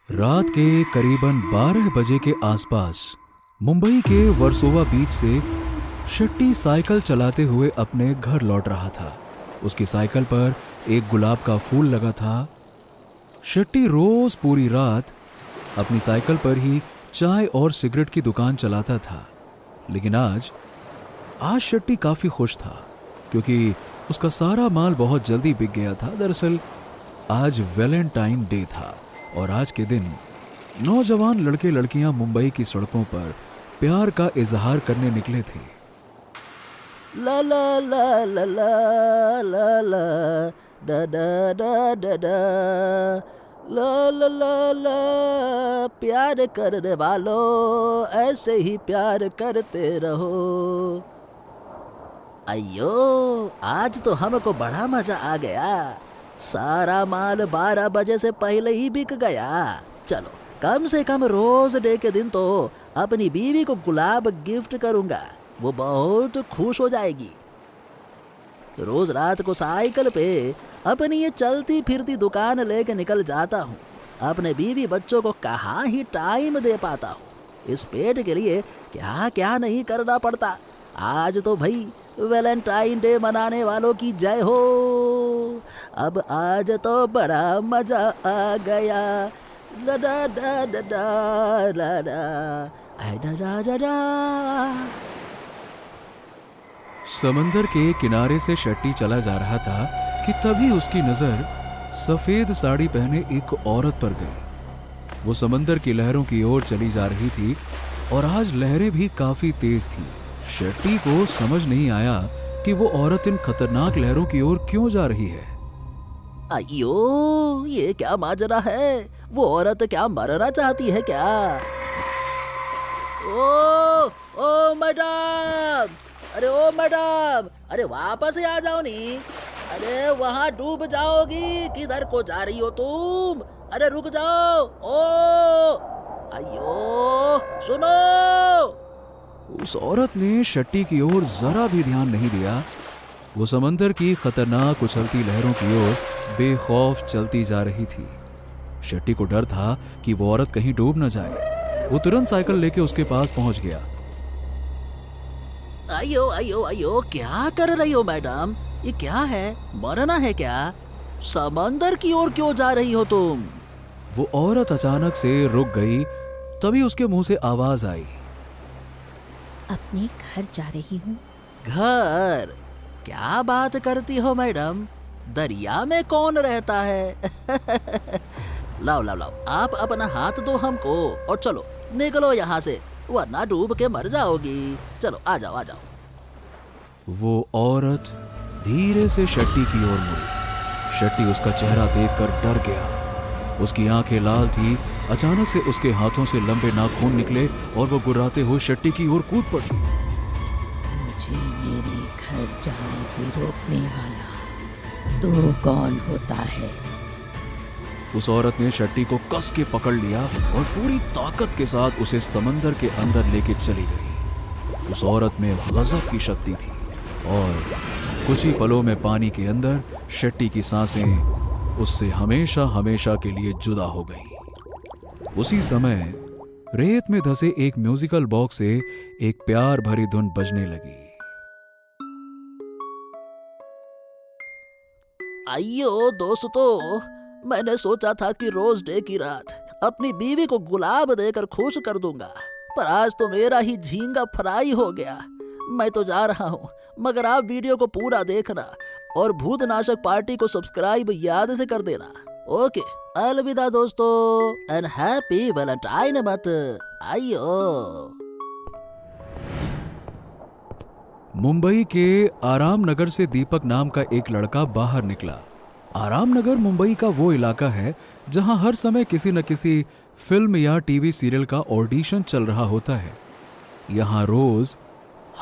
रात के करीबन 12 बजे के आसपास मुंबई के वर्सोवा बीच से शेट्टी साइकिल चलाते हुए अपने घर लौट रहा था। उसकी साइकिल पर एक गुलाब का फूल लगा था। शेट्टी रोज पूरी रात अपनी साइकिल पर ही चाय और सिगरेट की दुकान चलाता था, लेकिन आज शेट्टी काफी खुश था क्योंकि उसका सारा माल बहुत जल्दी बिक गया था। दरअसल आज वैलेंटाइन डे था और आज के दिन नौजवान लड़के लड़कियां मुंबई की सड़कों पर प्यार का इजहार करने निकले थे। ला ला ला ला ला ला ला डा डा डा डा डा ला ला ला ला प्यार करने वालों ऐसे ही प्यार करते रहो। अयो, आज तो हमको बड़ा मजा आ गया। सारा माल 12 बजे से पहले ही बिक गया। चलो, कम से कम रोज डे के दिन तो अपनी बीवी को गुलाब गिफ्ट करूंगा, वो बहुत खुश हो जाएगी। रोज रात को साइकिल पे अपनी ये चलती फिरती दुकान लेके निकल जाता हूँ। अपने बीवी बच्चों को कहाँ ही टाइम दे पाता हूँ। इस पेट के लिए क्या क्या नहीं करना पड़ता। आज तो भाई वैलेंटाइन डे मनाने वालों की जय हो। अब आज तो बड़ा मजा आ गया। ला ला ला ला ला ला ला आई ला ला ला ला। समंदर के किनारे से शेट्टी चला जा रहा था कि तभी उसकी नजर सफेद साड़ी पहने एक औरत पर गई। वो समंदर की लहरों की ओर चली जा रही थी और आज लहरें भी काफी तेज थी। शेट्टी को समझ नहीं आया कि वो औरत इन खतरनाक लहरों की ओर क्यों जा रही है। अयो, ये क्या माजरा है? वो औरत क्या मरना चाहती है क्या? ओ मैडम, अरे ओ मैडम, अरे वापस ही आ जाओ नी। अरे वहाँ डूब जाओगी, किधर को जा रही हो तुम? अरे रुक जाओ। ओ अयो, सुनो। उस औरत ने शेट्टी की ओर जरा भी ध्यान नहीं दिया। वो समंदर की खतरनाक उछलती लहरों की ओर बेखौफ चलती जा रही थी। शेट्टी को डर था कि वो औरत कहीं डूब न जाए। वो तुरंत साइकिल लेके उसके पास पहुंच गया। अयो अयो अयो, क्या कर रही हो मैडम? ये क्या है? मरना है क्या? समंदर की ओर क्यों जा रही हो तुम? वो औरत अचानक से रुक गई। तभी उसके मुंह से आवाज आई, अपने घर जा रही हूँ। घर? क्या बात करती हो मैडम? दरिया में कौन रहता है? लाओ लाओ लाओ, आप अपना हाथ दो हमको और चलो निकलो यहाँ से, वरना डूब के मर जाओगी। चलो आ जाओ आ जाओ। वो औरत धीरे से शेट्टी की ओर मुड़ी। शेट्टी उसका चेहरा देखकर डर गया। उसकी आंखें लाल थी। अचानक से उसके हाथों से लंबे नाखून निकले और वो गुर्राते हुए शेट्टी की ओर कूद पड़ी। मुझे मेरे घर जाने से रोकने वाला तू कौन होता है? उस औरत ने शेट्टी को कस के पकड़ लिया और पूरी ताकत के साथ उसे समंदर के अंदर लेके चली गई। उस औरत में गजब की शक्ति थी और कुछ ही पलों में पानी के अंदर शेट्टी की सांसें उससे हमेशा हमेशा के लिए जुदा हो गई। उसी समय रेत में धंसे एक म्यूजिकल बॉक्स से एक प्यार भरी धुन बजने लगी। अयो दोस्तों, मैंने सोचा था कि रोज डे की रात अपनी बीवी को गुलाब देकर खुश कर दूंगा, पर आज तो मेरा ही झींगा फ्राई हो गया। मैं तो जा रहा हूँ, मगर आप वीडियो को पूरा देखना और भूतनाशक पार्टी को सब्सक्राइब याद से कर देना। ओके, अलविदा दोस्तों, एंड हैप्पी वैलेंटाइन मंथ। आइयो। मुंबई के आराम नगर से दीपक नाम का एक लड़का बाहर निकला। आराम नगर मुंबई का वो इलाका है जहां हर समय किसी न किसी फिल्म या टीवी सीरियल का ऑडिशन चल रहा होता है। यहां रोज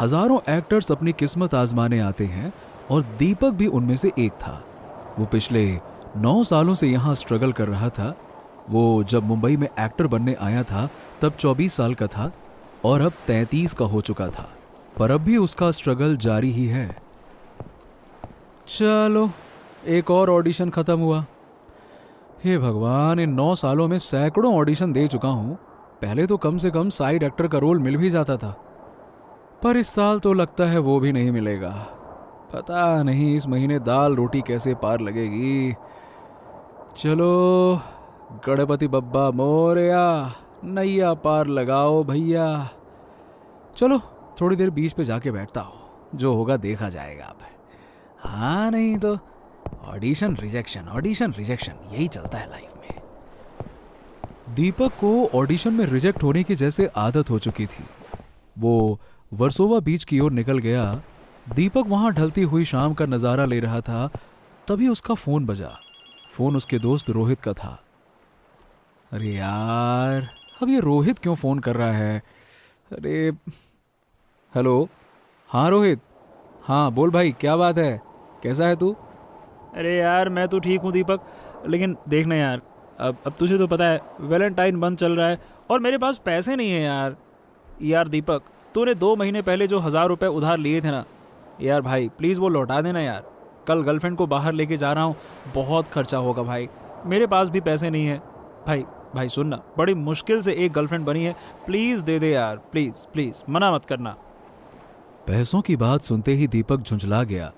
हजारों एक्टर्स अपनी किस्मत आजमाने आते हैं और दीपक भी उनमें से एक था। वो पिछले 9 सालों से यहां स्ट्रगल कर रहा था। वो जब मुंबई में एक्टर बनने आया था तब 24 साल का था और अब 33 का हो चुका था, पर अब भी उसका स्ट्रगल जारी ही है। चलो, एक और ऑडिशन खत्म हुआ। हे भगवान, इन 9 सालों में सैकड़ों ऑडिशन दे चुका हूं। पहले तो कम से कम साइड एक्टर का रोल मिल भी जाता था, पर इस साल तो लगता है वो भी नहीं मिलेगा। पता नहीं इस महीने दाल रोटी कैसे पार लगेगी। चलो, गणपति बप्पा मोरया, नैया पार लगाओ भैया। चलो थोड़ी देर बीच पे जाके बैठता हूँ, जो होगा देखा जाएगा अब। हाँ नहीं तो ऑडिशन रिजेक्शन यही चलता है लाइफ में। दीपक को ऑडिशन में रिजेक्ट होने की जैसे आदत हो चुकी थी। वो वर्सोवा बीच की ओर निकल गया। दीपक वहां ढलती हुई शाम का नजारा ले रहा था, तभी उसका फोन बजा। फोन उसके दोस्त रोहित का था। अरे यार, अब ये रोहित क्यों फोन कर रहा है? अरे हेलो। हाँ रोहित, हाँ बोल भाई, क्या बात है, कैसा है तू? अरे यार मैं तो ठीक हूँ दीपक, लेकिन देखना यार, अब तुझे तो पता है वैलेंटाइन मंथ चल रहा है और मेरे पास पैसे नहीं है यार। यार दीपक, तूने 2 महीने पहले जो 1000 रुपये उधार लिए थे ना, यार भाई प्लीज़ वो लौटा देना यार। कल गर्लफ्रेंड को बाहर लेके जा रहा हूँ, बहुत खर्चा होगा भाई, मेरे पास भी पैसे नहीं है। भाई सुन ना, बड़ी मुश्किल से एक गर्लफ्रेंड बनी है, प्लीज़ दे दे यार, प्लीज़ प्लीज़, मना मत करना। पैसों की बात सुनते ही दीपक झुंझला गया।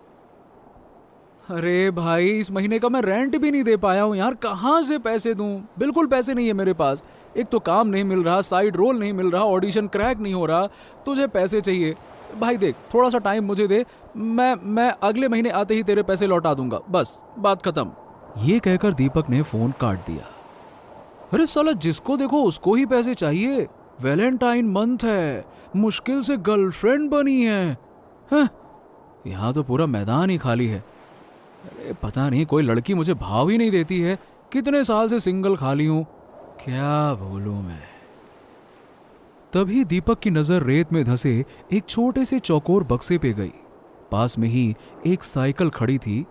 अरे भाई, इस महीने का मैं रेंट भी नहीं दे पाया हूँ यार, कहाँ से पैसे दूँ? बिल्कुल पैसे नहीं है मेरे पास। एक तो काम नहीं मिल रहा, साइड रोल नहीं मिल रहा, ऑडिशन क्रैक नहीं हो रहा, तुझे पैसे चाहिए। भाई देख, थोड़ा सा टाइम मुझे दे, मैं अगले महीने आते ही तेरे पैसे लौटा दूंगा, बस बात खत्म। ये कहकर दीपक ने फोन काट दिया। अरे साला, जिसको देखो उसको ही पैसे चाहिए। वैलेंटाइन मंथ है, मुश्किल से गर्लफ्रेंड बनी है। यहाँ तो पूरा मैदान ही खाली है। अरे पता नहीं, कोई लड़की मुझे भाव ही नहीं देती है। कितने साल से सिंगल खाली हूं, क्या भूलूं मैं। तभी दीपक की नजर रेत में धंसे एक छोटे से चौकोर बक्से पे गई। पास में ही एक साइकिल खड़ी थी।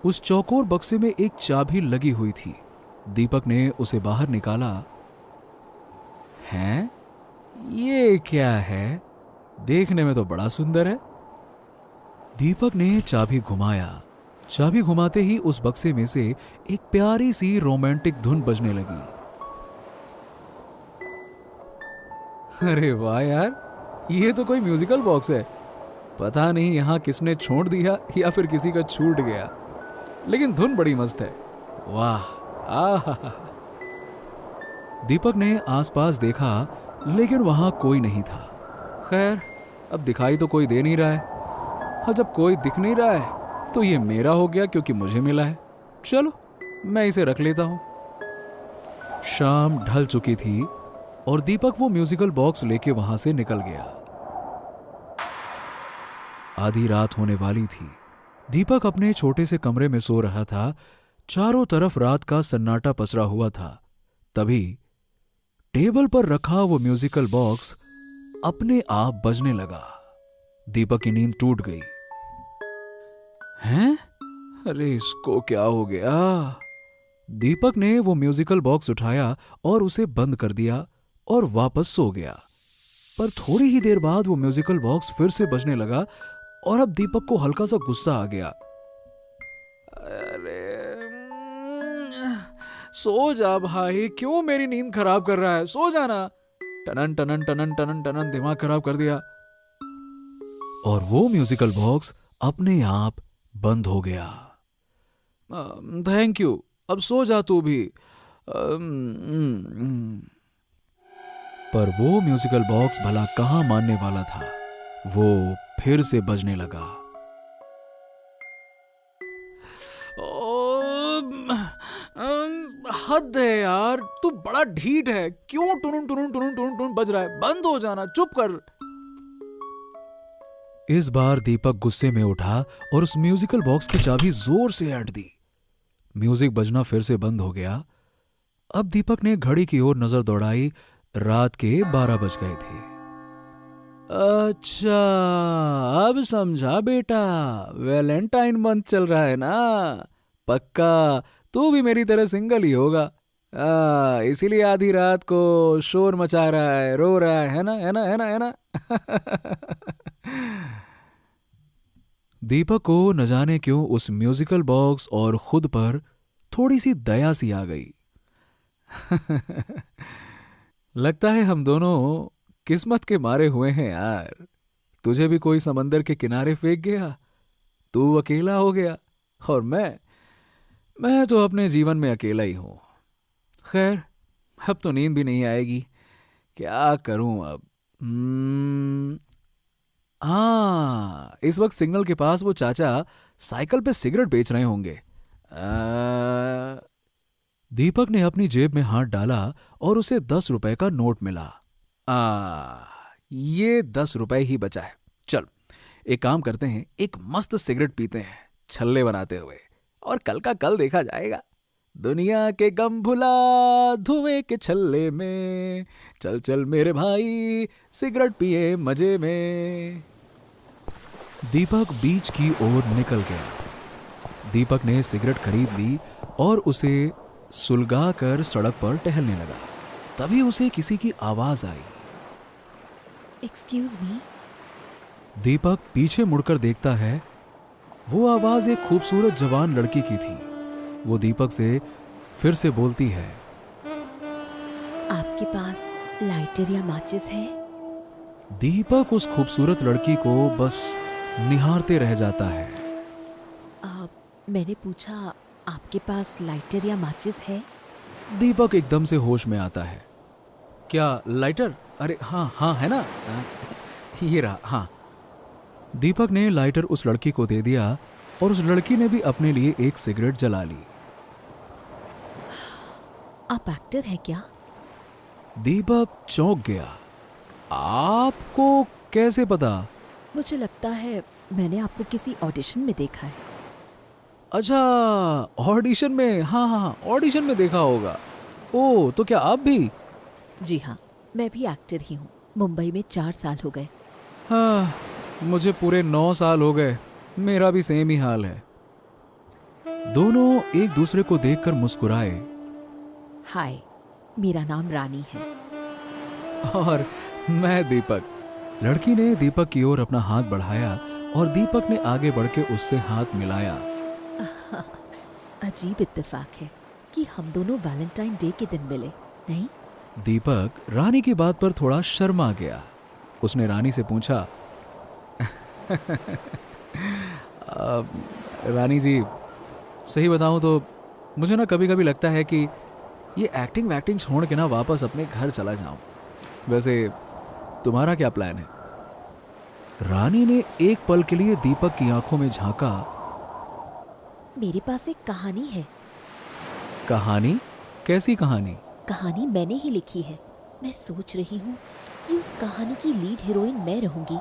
उस चौकोर बक्से में एक चाबी लगी हुई थी। दीपक ने उसे बाहर निकाला। हैं? ये क्या है? देखने में तो बड़ा सुंदर है। दीपक ने चाबी घुमाया। चाबी घुमाते ही उस बक्से में से एक प्यारी सी रोमांटिक धुन बजने लगी। अरे वाह यार, ये तो कोई म्यूजिकल बॉक्स है। पता नहीं यहां किसने छोड़ दिया या फिर किसी का छूट गया, लेकिन धुन बड़ी मस्त है। वाह, आहा। दीपक ने आसपास देखा, लेकिन वहां कोई नहीं था। खैर, अब दिखाई तो कोई दे नहीं रहा है। हाँ, जब कोई दिख नहीं रहा है तो ये मेरा हो गया, क्योंकि मुझे मिला है। चलो, मैं इसे रख लेता हूं। शाम ढल चुकी थी और दीपक वो म्यूजिकल बॉक्स लेके वहां से निकल गया। आधी रात होने वाली थी। दीपक अपने छोटे से कमरे में सो रहा था। चारों तरफ रात का सन्नाटा पसरा हुआ था। तभी टेबल पर रखा वो म्यूजिकल बॉक्स अपने आप बजने लगा। दीपक की नींद टूट गई। हैं? अरे इसको क्या हो गया? दीपक ने वो म्यूजिकल बॉक्स उठाया और उसे बंद कर दिया और वापस सो गया। पर थोड़ी ही देर बाद वो म्यूजिकल बॉक्स फिर से बजने लगा और अब दीपक को हल्का सा गुस्सा आ गया। अरे सो जा भाई, क्यों मेरी नींद खराब कर रहा है? सो जाना। टनन टनन टनन टनन टनन, दिमाग खराब कर दिया। और वो म्यूजिकल बॉक्स अपने आप बंद हो गया। थैंक यू, अब सो जा तू भी। पर वो म्यूजिकल बॉक्स भला कहां मानने वाला था। वो फिर से बजने लगा। हद है यार, तू बड़ा ढीठ है। क्यों टुनुन टुनुन टुनुन टुनुन टुनुन बज रहा है? बंद हो जाना, चुप कर। इस बार दीपक गुस्से में उठा और उस म्यूजिकल बॉक्स की चाबी जोर से ऐंठ दी। म्यूजिक बजना फिर से बंद हो गया। अब दीपक ने घड़ी की ओर नजर दौड़ाई। रात के 12 बज गए थे। अच्छा, अब समझा बेटा, वैलेंटाइन मंथ चल रहा है ना। पक्का तू भी मेरी तरह सिंगल ही होगा। इसीलिए आधी रात को शोर मचा रहा है, रो रहा है ना, है ना, है ना, है ना। दीपक को न जाने क्यों उस म्यूजिकल बॉक्स और खुद पर थोड़ी सी दया सी आ गई। लगता है हम दोनों किस्मत के मारे हुए हैं यार। तुझे भी कोई समंदर के किनारे फेंक गया, तू अकेला हो गया, और मैं तो अपने जीवन में अकेला ही हूं। खैर, अब तो नींद भी नहीं आएगी, क्या करूं अब। हाँ, इस वक्त सिग्नल के पास वो चाचा साइकिल पे सिगरेट बेच रहे होंगे। दीपक ने अपनी जेब में हाथ डाला और उसे 10 रुपए का नोट मिला। ये 10 रुपए ही बचा है। चल, एक काम करते हैं, एक मस्त सिगरेट पीते हैं छल्ले बनाते हुए, और कल का कल देखा जाएगा। दुनिया के गम भुला धुएं के छल्ले में, चल चल मेरे भाई सिगरेट पिए मजे में। दीपक बीच की ओर निकल गया। दीपक ने सिगरेट खरीद ली और उसे सुलगा कर सड़क पर टहलने लगा। तभी उसे किसी की आवाज आई। Excuse me. दीपक पीछे मुड़कर देखता है। वो आवाज एक खूबसूरत जवान लड़की की थी। वो दीपक से फिर से बोलती है, आपके पास लाइटर या माचिस है? दीपक उस खूबसूरत लड़की को बस निहारते रह जाता है। मैंने पूछा, आपके पास लाइटर या माचिस है? दीपक एकदम से होश में आता है। क्या लाइटर? अरे हाँ हाँ, है ना, ये रहा। हाँ। दीपक ने लाइटर उस लड़की को दे दिया और उस लड़की ने भी अपने लिए एक सिगरेट जला ली। आप एक्टर हैं क्या? दीपक चौंक गया। आपको कैसे पता? मुझे लगता है मैंने आपको किसी ऑडिशन में देखा है। अच्छा, ऑडिशन में? हाँ हाँ, ऑडिशन में देखा होगा। ओ, तो क्या आप भी? जी हाँ, मैं भी एक्टर ही हूँ। मुंबई में 4 साल हो गए। हाँ, मुझे पूरे 9 साल हो गए। मेरा भी सेम ही हाल है। दोनों एक दूसरे को देखकर मुस्कुराए। हाय, मेरा नाम रानी है। और मैं दीपक। लड़की ने दीपक की ओर अपना हाथ बढ़ाया और दीपक ने आगे बढ़ के उससे हाथ मिलाया। अजीब इत्तेफाक है कि हम दोनों वैलेंटाइन डे के दिन मिले, नहीं? दीपक रानी की बात पर थोड़ा शर्मा गया। उसने रानी से पूछा, रानी जी, सही बताऊं तो मुझे ना कभी कभी लगता है कि ये एक्टिंग वैक्टिंग छोड़ के ना वापस अपने घर चला जाऊं। वैसे तुम्हारा क्या प्लान है? रानी ने एक पल के लिए दीपक की आंखों में झांका। मेरे पास एक कहानी है। कहानी? कैसी कहानी? कहानी मैंने ही लिखी है। मैं सोच रही हूँ कि उस कहानी की लीड हीरोइन मैं रहूंगी।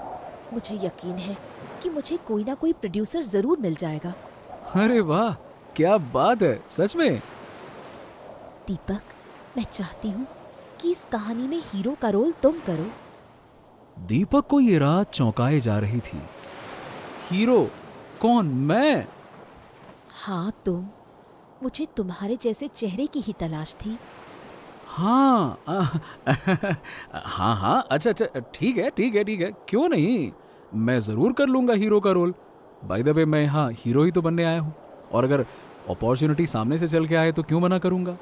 मुझे यकीन है कि मुझे कोई ना कोई प्रोड्यूसर जरूर मिल जाएगा। अरे वाह, क्या बात है, सच में? दीपक, मैं चाहती हूँ कि इस कहानी में हीरो का रोल तुम करो। दीपक को ये रात चौंकाए जा रही थी। हीरो? कौन, मैं? हाँ, तुम। मुझे तुम्हारे जैसे चेहरे की ही तलाश थी। हाँ हाँ हाँ, अच्छा अच्छा, ठीक है ठीक है ठीक है, क्यों नहीं, मैं जरूर कर लूंगा हीरो का रोल। बाय द वे, मैं यहाँ हीरो ही तो बनने आया हूँ, और अगर अपॉर्चुनिटी सामने से चल के आए तो क्यों मना करूंगा।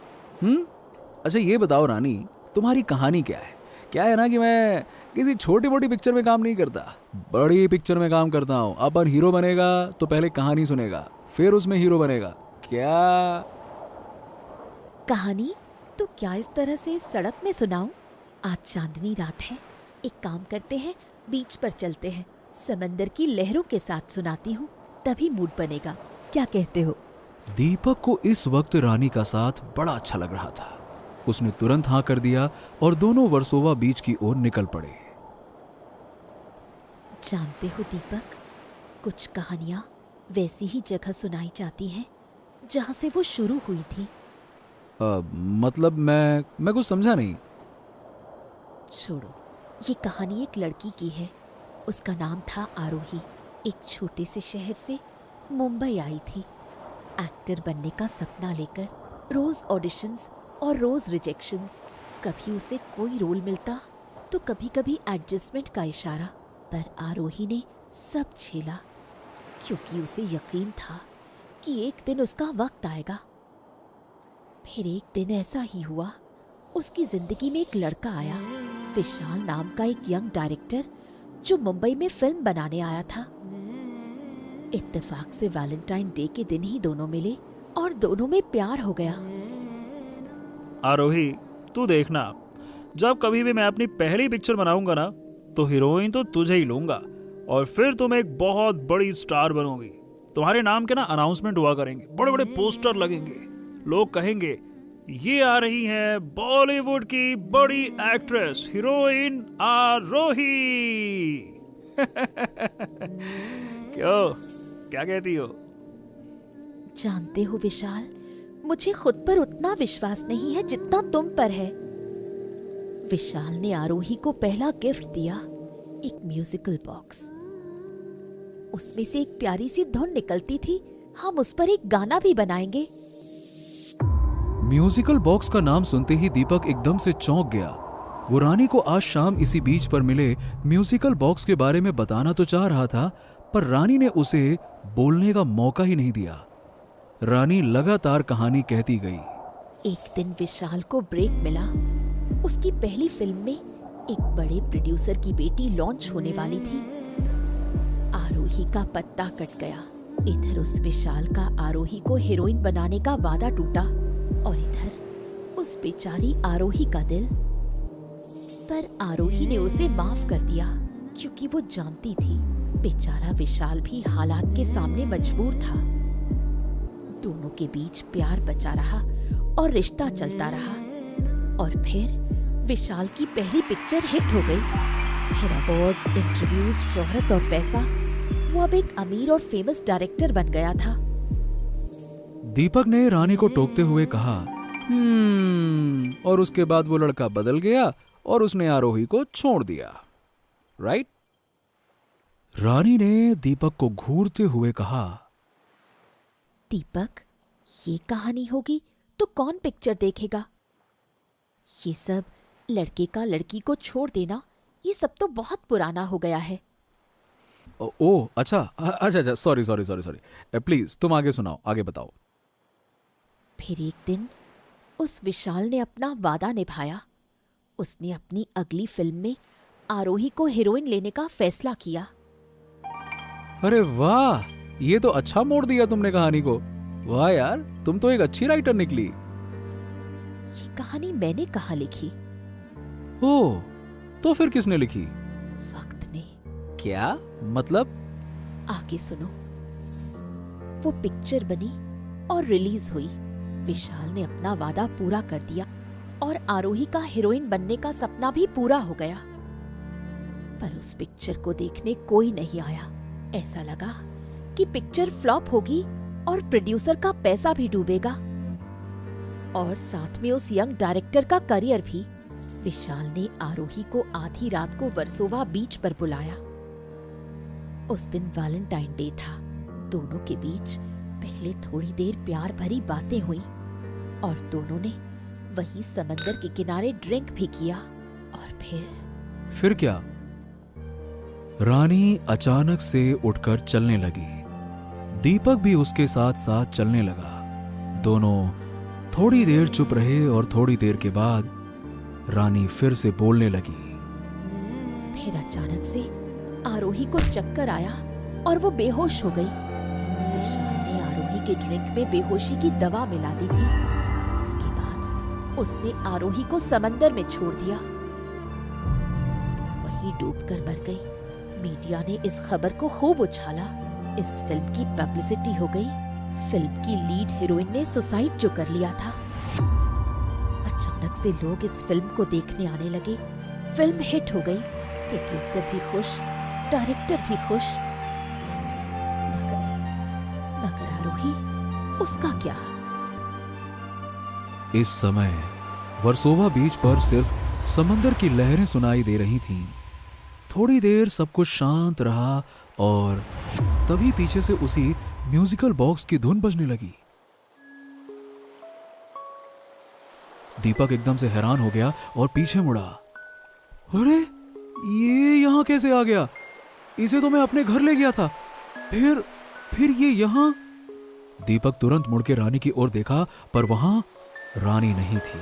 अच्छा ये बताओ रानी, तुम्हारी कहानी क्या है? क्या है ना कि मैं किसी छोटी मोटी पिक्चर में काम नहीं करता, बड़ी पिक्चर में काम करता हूँ। अपन हीरो बनेगा तो पहले कहानी सुनेगा, फिर उसमें हीरो बनेगा। क्या कहानी? तो क्या इस तरह से सड़क में सुनाऊं? आज चांदनी रात है। एक काम करते हैं, बीच पर चलते हैं, समंदर की लहरों के साथ सुनाती हूँ, तभी मूड बनेगा। क्या कहते हो? दीपक को इस वक्त रानी का साथ बड़ा अच्छा लग रहा था। उसने तुरंत हाँ कर दिया और दोनों वर्सोवा बीच की ओर निकल पड़े। जानते हो दीपक, कुछ कहानियां वैसी ही जगह सुनाई जाती हैं जहां से वो शुरू हुई थी। मतलब मैं कुछ समझा नहीं। छोड़ो, ये कहानी एक लड़की की है। उसका नाम था आरोही। एक छोटे से शहर से मुंबई आई थी एक्टर बनने का सपना लेकर। रोज ऑडिशंस और रोज रिजेक्शंस। कभी उसे कोई रोल मिलता तो कभी कभी एडजस्टमेंट का इशारा। पर आरोही ने सब झेला, क्योंकि उसे यकीन था कि एक दिन उसका वक्त आएगा। फिर एक दिन ऐसा ही हुआ। उसकी जिंदगी में एक लड़का आया, विशाल नाम का एक यंग डायरेक्टर, जो मुंबई में फिल्म बनाने आया था। इत्तेफाक से वैलेंटाइन डे के दिन ही दोनों मिले और दोनों में प्यार हो गया। आरोही, तू देखना, जब कभी भी मैं अपनी पहली पिक्चर बनाऊंगा ना, तो हीरोइन तो तुझे ही लूंगा और फिर तुम एक बहुत बड़ी स्टार बनोगी। तुम्हारे नाम के ना अनाउंसमेंट हुआ करेंगे, बड़े बड़े पोस्टर लगेंगे, लोग कहेंगे ये आ रही है बॉलीवुड की बड़ी एक्ट्रेस हीरोइन आरोही। क्यों, क्या कहती हो? जानते हो विशाल, मुझे खुद पर उतना विश्वास नहीं है जितना तुम पर है। विशाल ने आरोही को पहला गिफ्ट दिया, एक म्यूजिकल बॉक्स। उसमें से एक प्यारी सी धुन निकलती थी, हम उस पर एक गाना भी बनाएंगे। म्यूजिकल बॉक्स का नाम सुनते ही दीपक एकदम से चौंक गया। वो रानी को आज शाम इसी बीच पर मिले म्यूजिकल बॉक्स के बारे में बताना तो चाह रहा था, पर रानी ने उसे बोलने का मौका ही नहीं दिया। रानी लगातार कहानी कहती गई। एक दिन विशाल को ब्रेक मिला। उसकी पहली फिल्म में एक बड़े प्रोड्यूसर की बेटी लॉन्च होने वाली थी। आरोही का पत्ता कट गया। इधर उस विशाल का आरोही को हीरोइन बनाने का वादा टूटा और इधर उस बेचारी आरोही का दिल। पर आरोही ने उसे माफ कर दिया, क्योंकि वो जानती थी बेचारा विशाल भी हालात के सामने मजबूर था। दोनों के बीच प्यार बचा रहा और रिश्ता चलता रहा। और फिर विशाल की पहली पिक्चर हिट हो गई। फिर अवार्ड्स, इंटरव्यूज, शोहरत और पैसा। वो अब एक अमीर और फेमस डायरेक्टर बन गया था। दीपक ने रानी को टोकते हुए कहा, और उसके बाद वो लड़का बदल गया और उसने आरोही को छोड़ दिया, राइट? रानी ने दीपक को घूरते हुए कहा, दीपक, ये कहानी होगी तो कौन पिक्चर देखेगा? ये सब लड़के का लड़की को छोड़ देना, ये सब तो बहुत पुराना हो गया है। ओ अच्छा, सॉरी, प्लीज तुम आगे सुनाओ, आगे बताओ। फिर एक दिन उस विशाल ने अपना वादा निभाया। उसने अपनी अगली फिल्म में आरोही को हीरोइन लेने का फैसला किया। अरे वाह, ये तो अच्छा मोड़ दिया तुमने कहानी को। वाह यार, तुम तो एक अच्छी राइटर निकली। ये कहानी मैंने कहाँ लिखी? ओह, तो फिर किसने लिखी? वक्त ने। क्या मतलब? आगे सुनो। वो पिक्चर बनी और रिलीज हुई। विशाल ने अपना वादा पूरा कर दिया और आरोही का हीरोइन बनने का सपना भी पूरा हो गया। पर उस पिक्चर को देखने कोई नहीं आया। ऐसा लगा कि पिक्चर फ्लॉप होगी और प्रोड्यूसर का पैसा भी डूबेगा और साथ में उस यंग डायरेक्टर का करियर भी। विशाल ने आरोही को आधी रात को वर्सोवा बीच पर बुलाया। उस दिन वैलेंटाइन डे था। दोनों के बीच पहले थोड़ी देर प्यार भरी बातें हुई और दोनों ने वहीं समंदर के किनारे ड्रिंक भी किया। और फिर क्या? रानी अचानक से उठकर चलने लगी। दीपक भी उसके साथ साथ चलने लगा। दोनों थोड़ी देर चुप रहे और थोड़ी देर के बाद रानी फिर से बोलने लगी। फिर अचानक से आरोही को चक्कर आया और वो बेहोश हो गई। विशाल ने आरोही के ड्रिंक में बेहोशी की दवा मिला दी थी। उसके बाद उसने आरोही को समंदर में छोड़ दिया। वहीं डूबकर मर गई। मीडिया ने इस खबर को खूब उछाला। इस फिल्म की पब्लिसिटी हो गई। फिल्म की लीड हीरोइन ने सुसाइड जो कर लिया था। अचानक से लोग इस फिल्म को देखने आने लगे। फिल्म हिट हो गई। प्रोड्यूसर भी खुश, डायरेक्टर भी खुश। मगर आरोही, उसका क्या? इस समय वर्सोवा बीच पर सिर्फ समंदर की लहरें सुनाई दे रही थीं। थोड़ी देर सब कुछ शांत रहा और तभी पीछे से उसी म्यूजिकल बॉक्स की धुन बजने लगी। दीपक एकदम से हैरान हो गया और पीछे मुड़ा। अरे, ये यहां कैसे आ गया? इसे तो मैं अपने घर ले गया था। फिर ये यहां? दीपक तुरंत मुड़ के रानी की ओर देखा, पर वहां रानी नहीं थी।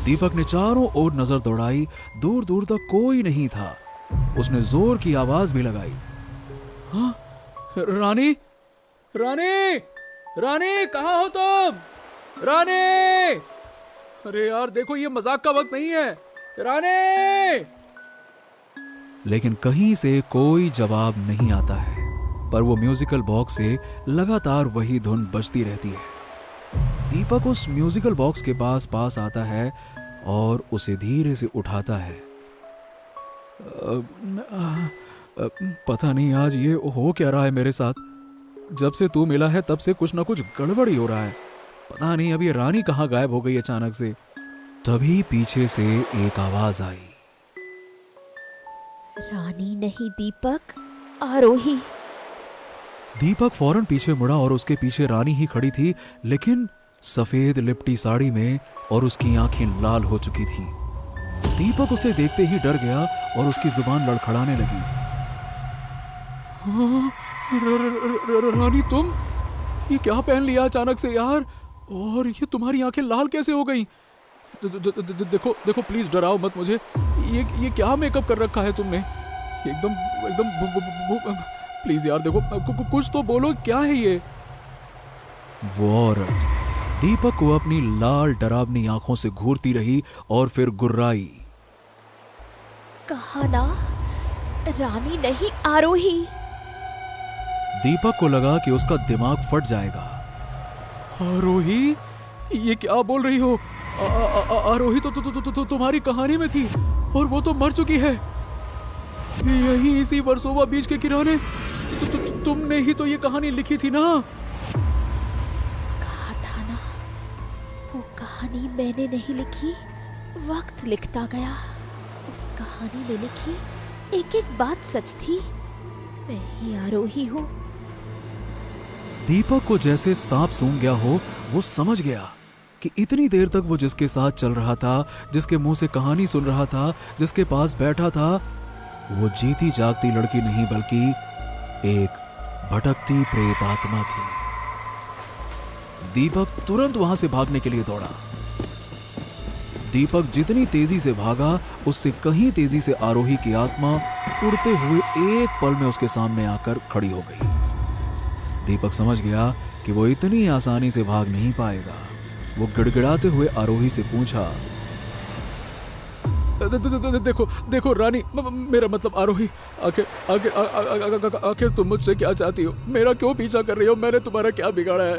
दीपक ने चारों ओर नजर दौड़ाई, दूर दूर तक कोई नहीं था। उसने जोर की आवाज भी लगाई, हाँ? रानी, रानी, रानी, कहाँ हो तुम? रानी! अरे यार देखो, ये मजाक का वक्त नहीं है। रानी! लेकिन कहीं से कोई जवाब नहीं आता है, पर वो म्यूजिकल बॉक्स से लगातार वही धुन बजती रहती है। दीपक उस म्यूजिकल बॉक्स के पास आता है और उसे धीरे से उठाता है। पता नहीं आज ये हो क्या रहा है मेरे साथ। जब से तू मिला है तब से कुछ ना कुछ गड़बड़ ही हो रहा है। पता नहीं अब ये रानी कहाँ गायब हो गई अचानक से। तभी पीछे से एक आवाज आई, रानी नहीं दीपक, आरोही। दीपक फौरन पीछे मुड़ा और उसके पीछे रानी ही खड़ी थी, लेकिन सफेद लिपटी साड़ी में, और उसकी आंखें लाल हो चुकी थीं। दीपक उसे देखते ही डर गया और उसकी जुबान लड़खड़ाने लगी। रानी तुम ये क्या पहन लिया अचानक से यार, और ये तुम्हारी आंखें लाल कैसे हो गई? देखो देखो प्लीज डराओ मत मुझे। ये क्या मेकअप कर रखा है तुमने? एकदम एकदम प्लीज यार देखो, कुछ तो बोलो, क्या है ये? वो औरत दीपक को अपनी लाल डरावनी आंखों से घूरती रही और फिर गुर्राई, कहा ना रानी नहीं आरोही। दीपक को लगा कि उसका दिमाग फट जाएगा। आरोही? ये क्या बोल रही हो? आरोही तो तुम्हारी कहानी में थी और वो तो मर चुकी है। यही इसी वर्सोवा बीच के किनारे तुमने ही तो ये कहानी लिखी थी ना? कहा था ना, वो कहानी मैंने नहीं लिखी, वक्त लिखता गया। उस कहानी में लिखी एक एक बात सच थी। मैं ही आरोही हूँ। दीपक को जैसे सांप सूंघ गया हो। वो समझ गया कि इतनी देर तक वो जिसके साथ चल रहा था, जिसके मुंह से कहानी सुन रहा था, जिसके पास बैठा था, वो जीती जागती लड़की नहीं बल्कि एक भटकती प्रेत आत्मा थी। दीपक तुरंत वहां से भागने के लिए दौड़ा। दीपक जितनी तेजी से भागा, उससे कहीं तेजी से आरोही की आत्मा उड़ते हुए एक पल में उसके सामने आकर खड़ी हो गई। दीपक समझ गया कि वो इतनी आसानी से भाग नहीं पाएगा। वो गिड़गिड़ाते हुए आरोही से पूछा, देखो देखो रानी, मेरा मतलब आरोही, आखिर तुम मुझसे क्या चाहती हो? मेरा क्यों पीछा कर रही हो? मैंने तुम्हारा क्या बिगाड़ा है?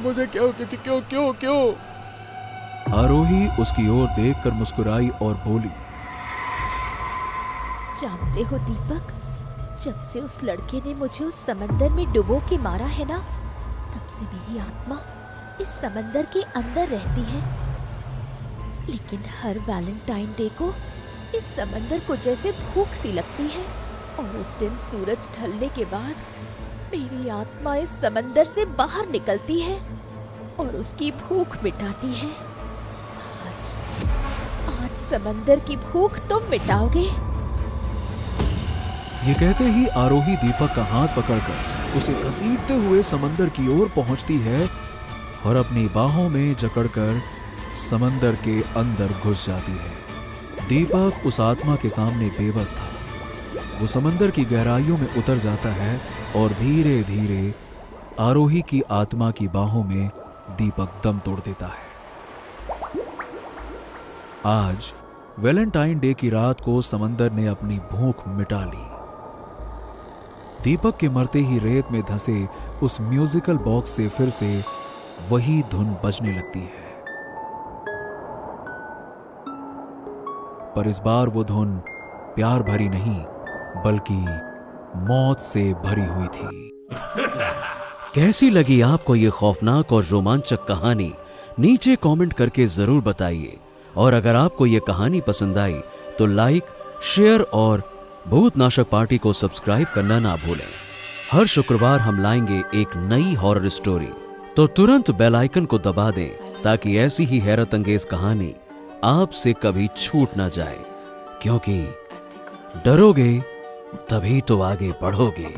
मुझे क्यों क्यों क्यों क्यों? आरोही उसकी ओर देखकर मुस्कुराई और बोली, जानते हो दीपक, जब से उस लड़के ने मुझे उस समंदर में डुबो के मारा है ना, तब से मेरी आत्मा इस समंदर के अंदर रहती है। लेकिन हर वैलेंटाइन डे को इस समंदर को जैसे भूख सी लगती है, और उस दिन सूरज ढलने के बाद मेरी आत्मा इस समंदर से बाहर निकलती है और उसकी भूख मिटाती है। आज समंदर की भूख तुम मिटाओगे। ये कहते ही आरोही दीपक का हाथ पकड़कर उसे घसीटते हुए समंदर की ओर पहुंचती है और अपनी बाहों में जकड़कर समंदर के अंदर घुस जाती है। दीपक उस आत्मा के सामने बेबस था। वो समंदर की गहराइयों में उतर जाता है और धीरे धीरे आरोही की आत्मा की बाहों में दीपक दम तोड़ देता है। आज वैलेंटाइन डे की रात को समंदर ने अपनी भूख मिटा ली। दीपक के मरते ही रेत में धंसे उस म्यूजिकल बॉक्स से फिर से वही धुन बजने लगती है, पर इस बार वो धुन प्यार भरी नहीं बल्कि मौत से भरी हुई थी। कैसी लगी आपको ये खौफनाक और रोमांचक कहानी? नीचे कमेंट करके जरूर बताइए। और अगर आपको ये कहानी पसंद आई तो लाइक, शेयर और भूतनाशक पार्टी को सब्सक्राइब करना ना भूलें। हर शुक्रवार हम लाएंगे एक नई हॉरर स्टोरी, तो तुरंत बेल आइकन को दबा दें ताकि ऐसी ही हैरत अंगेज कहानी आपसे कभी छूट ना जाए, क्योंकि डरोगे तभी तो आगे बढ़ोगे।